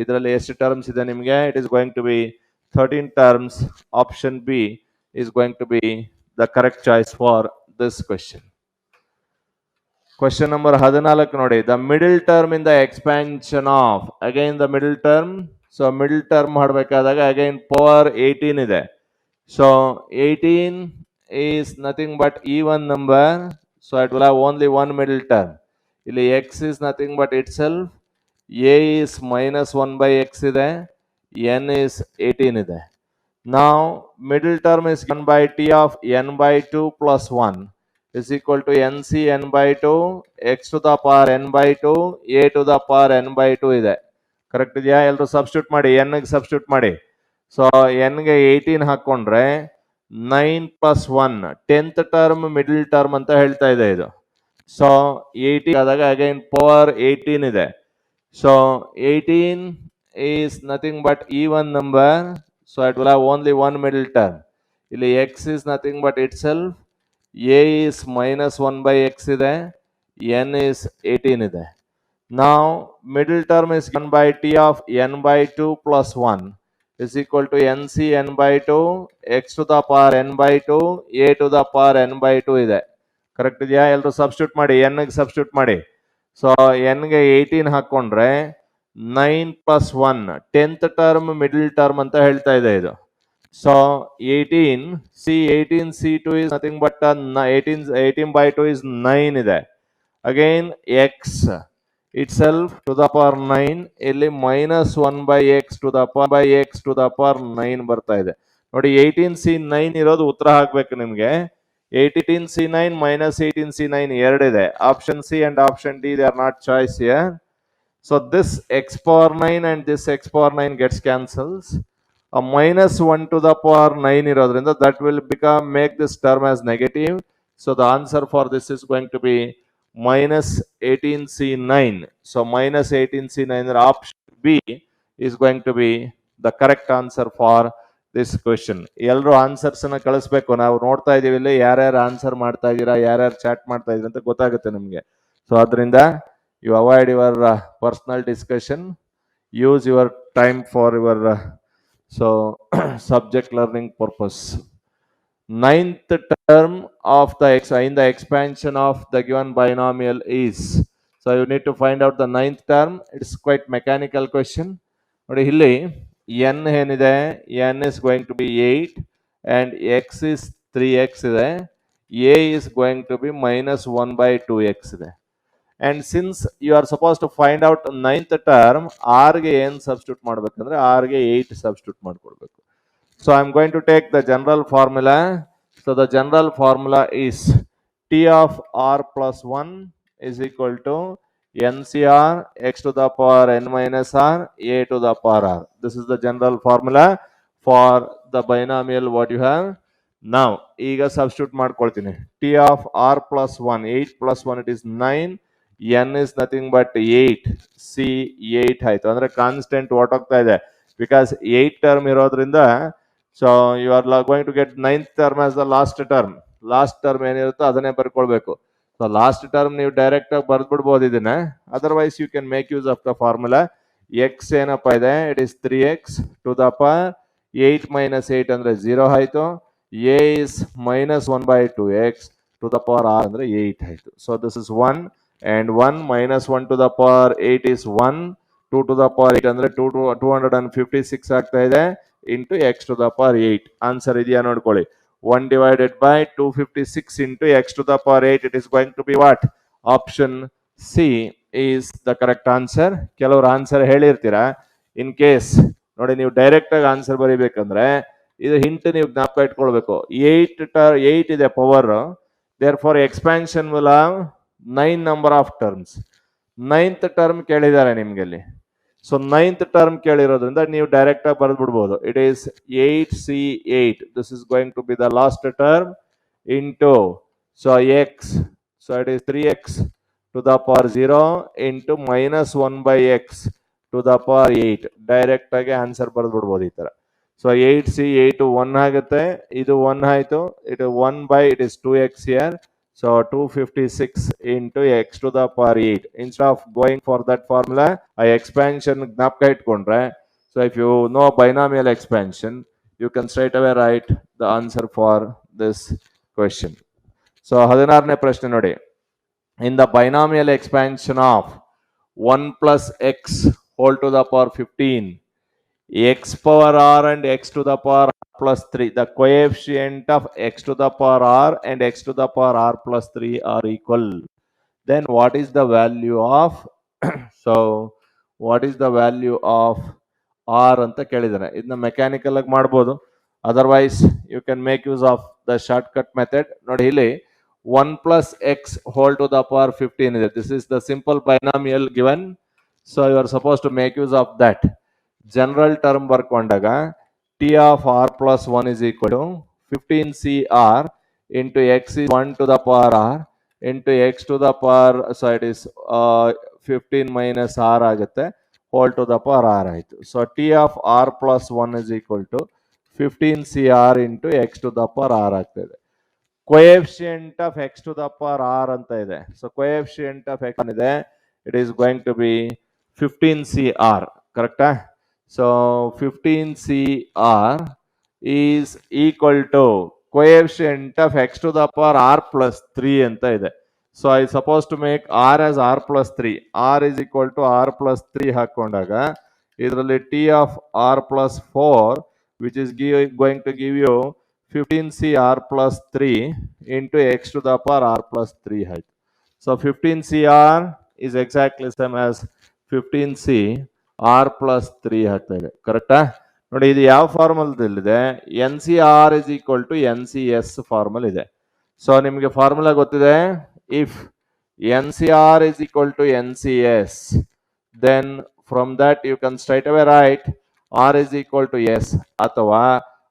ಇದರಲ್ಲಿ ಎಷ್ಟು terms ಇದೆ ನಿಮಗೆ? it is going to be 13 terms. Option B is going to be the correct choice for this question. Question number 14 ನೋಡಿ, the middle term in the expansion of, again the middle term, so middle term ಮಾಡಬೇಕಾದಾಗ again power 18 ಇದೆ. So 18 is nothing but even number, so it will have only one middle term. ಇಲ್ಲಿ x is nothing but itself, a is minus 1 by x ಇದೆ, n is 18 ಇದೆ. Now middle term is given by t of n by 2 plus 1 is equal to nc n by 2 x to the power n by 2 a to the power n by 2 ಇದೆ. Correct ಇದೆಯಾ? ಎಲ್ಲರೂ substitute ಮಾಡಿ, n ಗೆ substitute ಮಾಡಿ. So n ಗೆ 18 ಹಾಕೊಂಡ್ರೆ 9 plus 1 10th term middle term ಅಂತ ಹೇಳ್ತಾ ಇದೆ ಇದು. ಸೊ 18 ಆದಾಗ ಅಗೈನ್ ಪವರ್ 18 ಇದೆ. So 18 is nothing but even number, so it will have only one middle term. ಇಲ್ಲಿ x is nothing but itself, a is minus 1 by x ಇದೆ, n is 18 ಇದೆ. Now middle term is given by t of n by 2 plus 1 is equal to nc n by 2 x to the power n by 2 a to the power n by 2 ಇದೆ. Correct ಇದೆಯಾ? ಎಲ್ಲರೂ substitute ಮಾಡಿ, n ಗೆ substitute ಮಾಡಿ. So n ಗೆ 18 ಹಾಕೊಂಡ್ರೆ 9 plus 1 10th term middle term ಅಂತ ಹೇಳ್ತಾ ಇದೆ ಇದು. So 18 c2 is nothing but 18 by 2 is 9 ಇದೆ. Again x itself to the power 9, ಇಲ್ಲಿ minus 1 by x to the power 9 ಬರ್ತಾ ಇದೆ. ನೋಡಿ 18c9 ಇರೋದು ಉತ್ತರ ಹಾಕ್ಬೇಕು ನಿಮ್ಗೆ. 18c9 minus 18c9 ಎರಡಿದೆ. Option C and option D, they are not choice here. So this x power 9 and this x power 9 gets cancels. A minus 1 to the power 9 ಇರೋದ್ರಿಂದ that will make this term as negative. So the answer for this is going to be minus 18c9. So minus 18c9, option B is going to be the correct answer for this question. ಎಲ್ಲರೂ answers ಅನ್ನ ಕಳಿಸ್ಬೇಕು. ನಾವು ನೋಡ್ತಾ ಇದೀವಿ ಇಲ್ಲಿ ಯಾರ್ಯಾರು answer ಮಾಡ್ತಾ ಇದೀರಾ, ಯಾರ್ಯಾರು ಚಾಟ್ ಮಾಡ್ತಾ ಇದೀರಾ ಅಂತ ಗೊತ್ತಾಗುತ್ತೆ ನಿಮ್ಗೆ. ಸೊ ಅದರಿಂದ you avoid your personal discussion, use your time for your subject learning purpose. Ninth term of the in the expansion of the given binomial is, so you need to find out the ninth term. It's quite mechanical question. ನೋಡಿ ಇಲ್ಲಿ n ಏನಿದೆ, n is going to be 8 and x is 3x ಇದೆ, a is going to be minus 1 by 2x ಇದೆ. And since you are supposed to find out ninth term, r ಗೆ ಏನು substitute ಮಾಡಬೇಕಂದ್ರೆ r ಗೆ 8 substitute ಮಾಡ್ಕೊಡ್ಬೇಕು. So I am going to take the general formula. So the general formula is t of r plus 1 is equal to ncr x to the power n minus r a to the power r. This is the general formula for the binomial what you have. Now ಈಗ substitute ಮಾಡ್ಕೊಳ್ತೀನಿ. t of r plus 1, 8 plus 1 it is 9, n is nothing but 8, c 8 ಆಯ್ತು. ಅಂದ್ರೆ constant ಹೊರಟೋಗ್ತಾ ಇದೆ because 8 term ಇರೋದ್ರಿಂದ. So you are going to get 9th term as the last term. Last term ಏನಿರುತ್ತೋ ಅದನ್ನೇ ಬರ್ಕೊಳ್ಬೇಕು. ಸೊ ಲಾಸ್ಟ್ ಟರ್ಮ್ ನೀವು direct ಆಗಿ ಬರ್ದ್ಬಿಡ್ಬೋದು ಇದನ್ನ. Otherwise you can make use of the formula. X ಏನಪ್ಪ ಇದೆ, it is 3x to the power 8 minus 8 ಅಂದ್ರೆ 0 ಆಯ್ತು. a is minus 1 by 2x to the power r ಅಂದ್ರೆ 8 ಆಯ್ತು. So this is 1 and 1 minus 1 to the power 8 is 1, 2 to the power 8 ಅಂದ್ರೆ 256 ಆಗ್ತಾ ಇದೆ into x to the power 8. Answer ಇದೆಯಾ ನೋಡ್ಕೊಳ್ಳಿ. 1 divided by 256 into x to the power 8, it is going to be what? Option C is the correct answer. ಕೆಲವರು answer ಹೇಳಿರ್ತೀರಾ. In case ನೋಡಿ ನೀವು direct ಆಗಿ answer ಬರೀಬೇಕಂದ್ರೆ ಇದು ಹಿಂಟ್ ನೀವು ಜ್ಞಾಪಕ ಇಟ್ಕೊಳ್ಬೇಕು. 8 ಇದೆ power, therefore expansion will have 9 number of terms. 9th term ಕೇಳಿದ್ದಾರೆ ನಿಮ್ಗೆ ಅಲ್ಲಿ. ಸೊ 9th ಟರ್ಮ್ ಕೇಳಿರೋದ್ರಿಂದ ನೀವು ಡೈರೆಕ್ಟ್ ಆಗಿ ಬರೆದ್ಬಿಡ್ಬೋದು. It is 8c8. This is going to be the last term into so X. So it is 3x to the power 0 into minus 1 by x to the power 8. Direct ಆಗಿ answer ಬರೆದ್ಬಿಡ್ಬೋದು ಈ ತರ. So 8c8 1 ಆಗುತ್ತೆ, ಇದು 1 ಆಯ್ತು. It 1 by it is 2x here. So 256 into x to the power 8. Instead of going for that formula, I expansion ಜ್ಞಾಪಕ ಇಟ್ಕೊಂಡ್ರೆ. So if you know binomial expansion, you can straight away write the answer for this question. So 16ನೇ ಪ್ರಶ್ನೆ ನೋಡಿ. In the binomial expansion of 1 plus x whole to the power 15, x power r and x to the power r plus 3, the coefficient of x to the power r and x to the power r plus 3 are equal, then what is the value of so what is the value of r ಅಂತ ಕೇಳಿದಾನೆ. ಇದನ್ನ mechanical ಆಗಿ ಮಾಡಬಹುದು, otherwise you can make use of the short cut method. ನೋಡಿ ಇಲ್ಲಿ 1 plus x whole to the power 15 ಇದೆ. This is the simple binomial given, so you are supposed to make use of that. General term ಬರ್ಕೊಂಡಾಗ t of r plus 1 is equal to 15cr into x is 1 to the power r into x to the power, so it is 15 minus r ಆಗುತ್ತೆ, whole to the power r ಆಯಿತು. So t of r plus 1 is equal to 15cr into x to the power r ಆಗ್ತದೆ. coefficient of x to the power r ಅಂತ ಇದೆ. So coefficient of x ಇದೆ, it is going to be 15cr, ಕರೆಕ್ಟಾ? So 15cr is equal to coefficient of x to the power r plus 3 ಅಂತ ಇದೆ. So I supposed to make r as r plus 3. r is equal to r plus 3 ಹಾಕೊಂಡಾಗ ಇದರಲ್ಲಿ t of r plus 4 which is going to give you 15cr plus 3 into x to the power r plus 3 ಆಯ್ತು. So 15cr is exactly same as 15c r plus 3 ಆಗ್ತಾ ಇದೆ, ಕರೆಕ್ಟಾ? ನೋಡಿ ಇದು ಯಾವ ಫಾರ್ಮಲ್ದಲ್ಲಿದೆ? NCR is equal to NCS formal ಇದೆ. So ನಿಮಗೆ formula ಗೊತ್ತಿದೆ, if NCR is equal to NCS, then from that you can straight away write R is equal to S ಅಥವಾ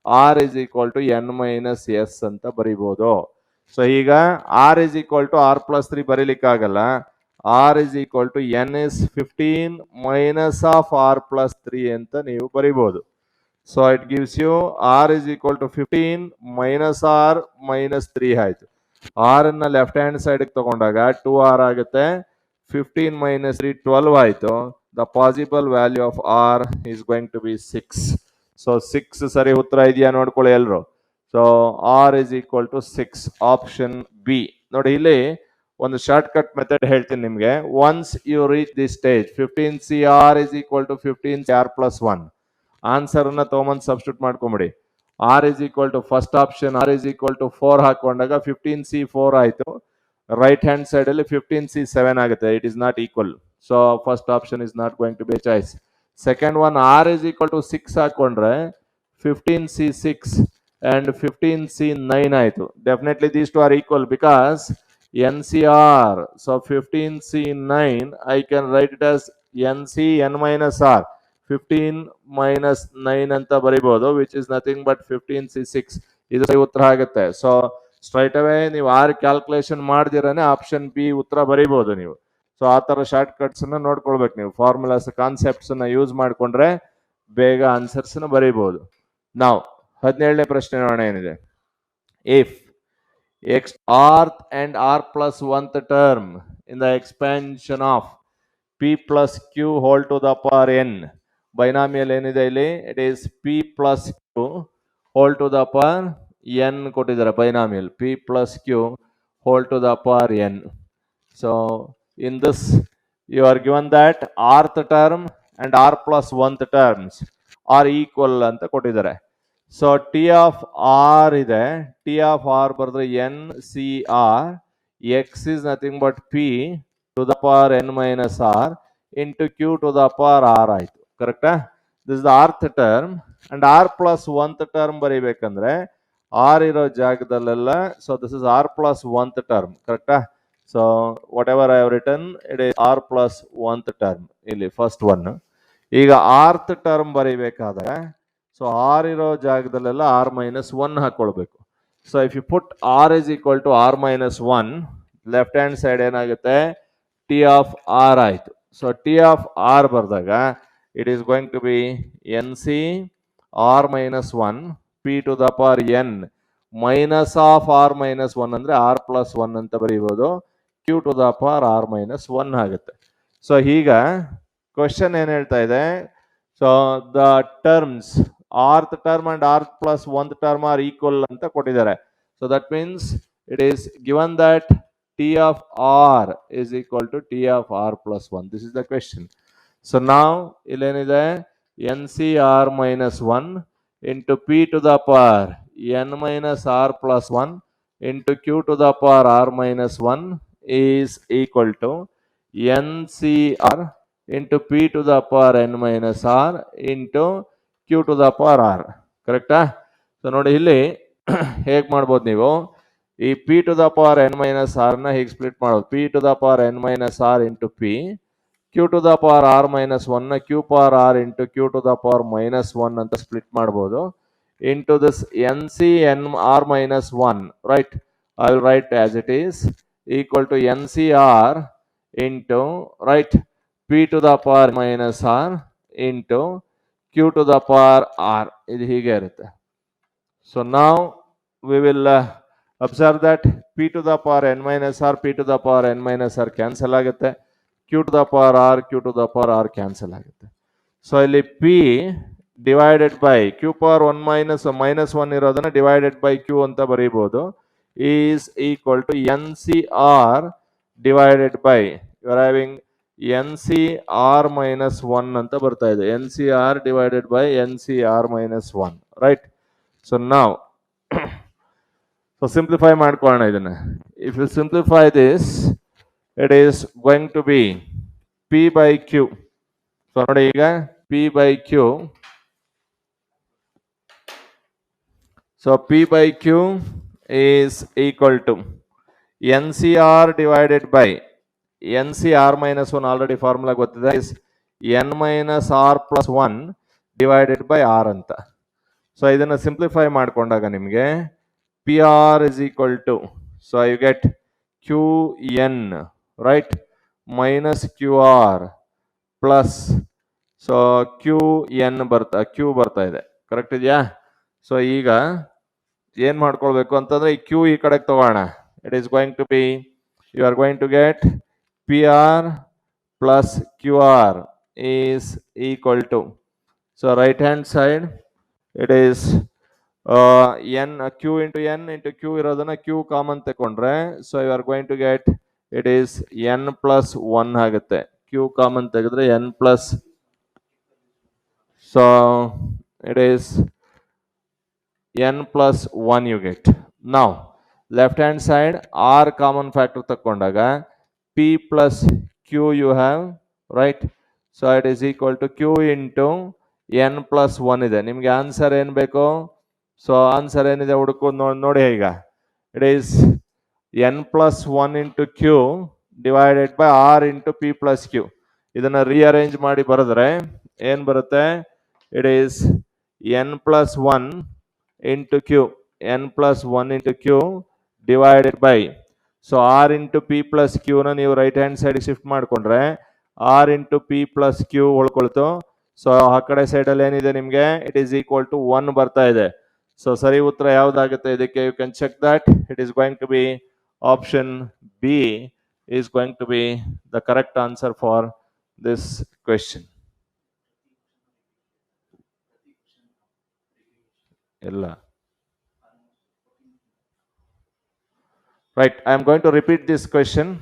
R is equal to N minus S ಅಂತ ಬರೀಬಹುದು. So ಈಗ R is equal to R plus 3 ಬರೀಲಿಕ್ಕಾಗಲ್ಲ. R is equal to N is 15 minus of R plus 3 ಅಂತ ನೀವು ಬರೀಬಹುದು. So it gives you R is equal to 15 minus R minus 3 ಆಯ್ತು. R ಅನ್ನ left hand side ತಗೊಂಡಾಗ 2R ಆಗುತ್ತೆ, 15 minus 3 12 ಆಯ್ತು. The possible value of R is going to be 6. So 6 ಸರಿ ಉತ್ತರ ಇದೆಯಾ ನೋಡ್ಕೊಳ್ಳಿ ಎಲ್ರು. So R is equal to 6, option B. ನೋಡಿ ಇಲ್ಲಿ ಒಂದು ಶಾರ್ಟ್ ಕಟ್ ಮೆಥಡ್ ಹೇಳ್ತೀನಿ ನಿಮ್ಗೆ. Once you reach this stage 15cr is equal to 15cr plus 1, answer ಅನ್ನ ತಗೊಂಬಂದು ಸಬ್ಸ್ಟಿಟ್ಯೂಟ್ ಮಾಡ್ಕೊಂಬಿಡಿ. r is equal to first option r is equal to 4 ಹಾಕೊಂಡಾಗ 15c 4 ಆಯ್ತು. ರೈಟ್ ಹ್ಯಾಂಡ್ ಸೈಡ್ ಅಲ್ಲಿ 15c 7 ಆಗುತ್ತೆ. It is not equal, so first option is not going to be choice. Second one r is equal to 6 ಹಾಕೊಂಡ್ರೆ 15c 6 and 15c 9 ಆಯ್ತು. Definitely these two are equal because NCR. So 15c 9 I can write it as NC n minus r, 15 minus 9 ಅಂತ ಬರೀಬಹುದು, which is nothing but 15c 6. ಇದು ಉತ್ತರ ಆಗುತ್ತೆ. So straight away ನೀವು R calculation ಮಾಡ್ದಿರನೆ option B ಉತ್ತರ ಬರೀಬಹುದು ನೀವು. ಸೊ ಆ ತರ ಶಾರ್ಟ್ ಕಟ್ಸ್ ಅನ್ನ ನೋಡ್ಕೊಳ್ಬೇಕು ನೀವು. ಫಾರ್ಮುಲಾಸ್ ಕಾನ್ಸೆಪ್ಟ್ಸ್ ಅನ್ನ ಯೂಸ್ ಮಾಡ್ಕೊಂಡ್ರೆ ಬೇಗ ಆನ್ಸರ್ಸ್ ನ ಬರೀಬಹುದು. ನಾವು 17ನೇ ಪ್ರಶ್ನೆ ನೋಡೋಣ ಏನಿದೆ. If x rth and r plus 1th term in the expansion of p plus q whole to the power n, binomial ಏನಿದೆ ಇಲ್ಲಿ, it is p plus q whole to the power n ಕೊಟ್ಟಿದ್ದಾರೆ. Binomial p plus q whole to the power n. So in this you are given that rth term and r plus 1th terms are equal ಅಂತ ಕೊಟ್ಟಿದ್ದಾರೆ. So T of R ಇದೆ, T of R ಬರೆದ್ರೆ N C R, X is nothing but P to the power N minus R into Q to the power R ಆಯ್ತು, ಕರೆಕ್ಟಾ? This the Rth term and R plus 1th term ಬರೀಬೇಕಂದ್ರೆ R ಇರೋ ಜಾಗದಲ್ಲೆಲ್ಲ, so this is R plus 1th term, ಕರೆಕ್ಟಾ? So what ever I have written it is R plus 1th term ಇಲ್ಲಿ first one. ಈಗ Rth term ಬರೀಬೇಕಾದ್ರೆ so R ಇರೋ ಜಾಗದಲ್ಲೆಲ್ಲ R minus 1 ಹಾಕೊಳ್ಬೇಕು. So if you put R is equal to R minus 1, left hand side ಏನಾಗುತ್ತೆ, T of R ಆಯ್ತು. So T of R ಬರೆದಾಗ it is going to be N C R minus 1 P to the power N minus of R minus 1 ಅಂದ್ರೆ R plus 1 ಅಂತ ಬರೀಬಹುದು. Q to the power R minus 1 ಆಗುತ್ತೆ. So ಈಗ question ಏನ್ ಹೇಳ್ತಾ ಇದೆ, so the terms rth term and r plus 1th term are equal ಅಂತ ಕೊಟ್ಟಿದ್ದಾರೆ. So that means it is given that T of R is equal to T of R plus 1. This is the question. So now illenide NCR minus 1 into P to the power N minus R plus 1 into Q to the power R minus 1 is equal to NCR into P to the power N minus R into Q to the power R. ಕರೆಕ್ಟಾ? So ನೋಡಿ ಇಲ್ಲಿ ಹೇಗೆ ಮಾಡ್ಬೋದು ನೀವು ಈ P to the power N minus R ನ ಹೀಗೆ split ಮಾಡೋದು P to the power N minus R into P Q to the power R minus one ನ Q power R into Q to the power minus one ಅಂತ split ಮಾಡ್ಬೋದು into this N C N R minus one right I will write as it is equal to N C r into right p to the power minus R into Q to the power r ಇದು ಹೀಗೆ ಇರುತ್ತೆ. So now we will observe that p to the power n minus r, p to the power n minus r cancel ಆಗುತ್ತೆ, q to the power r, q to the power r cancel ಆಗುತ್ತೆ. So ಇಲ್ಲಿ p divided by q power 1 minus 1 ಇರೋದನ್ನ divided by q ಅಂತ ಬರೀಬಹುದು is equal to ncr divided by you are having ncr minus 1 ಅಂತ ಬರ್ತಾ ಇದೆ ncr divided by ncr minus 1 right. So now, so simplify ಮಾಡ್ಕೊಳ್ಳೋಣ ಇದನ್ನ. If you simplify this, it is going to be P by Q. So ನೋಡಿ ಈಗ P by Q. So P by Q is equal to NCR divided by NCR minus 1 already formula ಗೊತ್ತಿದೆ is N minus R plus 1 divided by R ಅಂತ. So ಇದನ್ನು simplify ಮಾಡಿಕೊಂಡಾಗ ನಿಮಗೆ p r is equal to so you get q n right minus q r plus so q n q ಬರ್ತಾ ಇದೆ correct ಇದೆಯಾ. So ಈಗ ಏನು ಮಾಡ್ಕೊಳ್ಬೇಕು ಅಂತಂದ್ರೆ ಈ ಕ್ಯೂ ಈ ಕಡೆಗೆ ತಗೋಣ. It is going to be you are going to get p r plus q r is equal to so right hand side it is n q into q ಇರೋದನ್ನ q ಕಾಮನ್ ತಗೊಂಡ್ರೆ so you are going to get it is n plus 1 ಆಗುತ್ತೆ. q common ತೆಗೆದ್ರೆ n plus so it is n plus 1 you get. Now left hand side r common factor ತಗೊಂಡಾಗ p plus q you have right. So it is equal to q into n plus 1 ಇದೆ. ನಿಮ್ಗೆ answer ಏನ್ ಬೇಕು? So answer ಏನಿದೆ ಹುಡುಕೋದು ನೋಡಿ ಈಗ it is n plus 1 into Q divided by R into P plus Q. ಇದನ್ನ rearrange ಮಾಡಿ ಬರೆದ್ರೆ ಏನ್ ಬರುತ್ತೆ? It is n plus 1 into Q n plus 1 into Q divided by so R into P plus ಕ್ಯೂನ ನೀವು right hand side shift ಮಾಡ್ಕೊಂಡ್ರೆ R into P plus Q ಉಳ್ಕೊಳ್ತು. ಸೊ ಆ ಕಡೆ ಸೈಡಲ್ಲಿ ಏನಿದೆ ನಿಮಗೆ ಇಟ್ ಈಸ್ ಈಕ್ವಲ್ ಟು 1 ಬರ್ತಾ ಇದೆ. ಸೊ ಸರಿ ಉತ್ತರ ಯಾವ್ದಾಗುತ್ತೆ ಇದಕ್ಕೆ? You can check that. It is going to be option B is going to be the correct answer for this question. ಎಲ್ಲ right. I am going to repeat this question.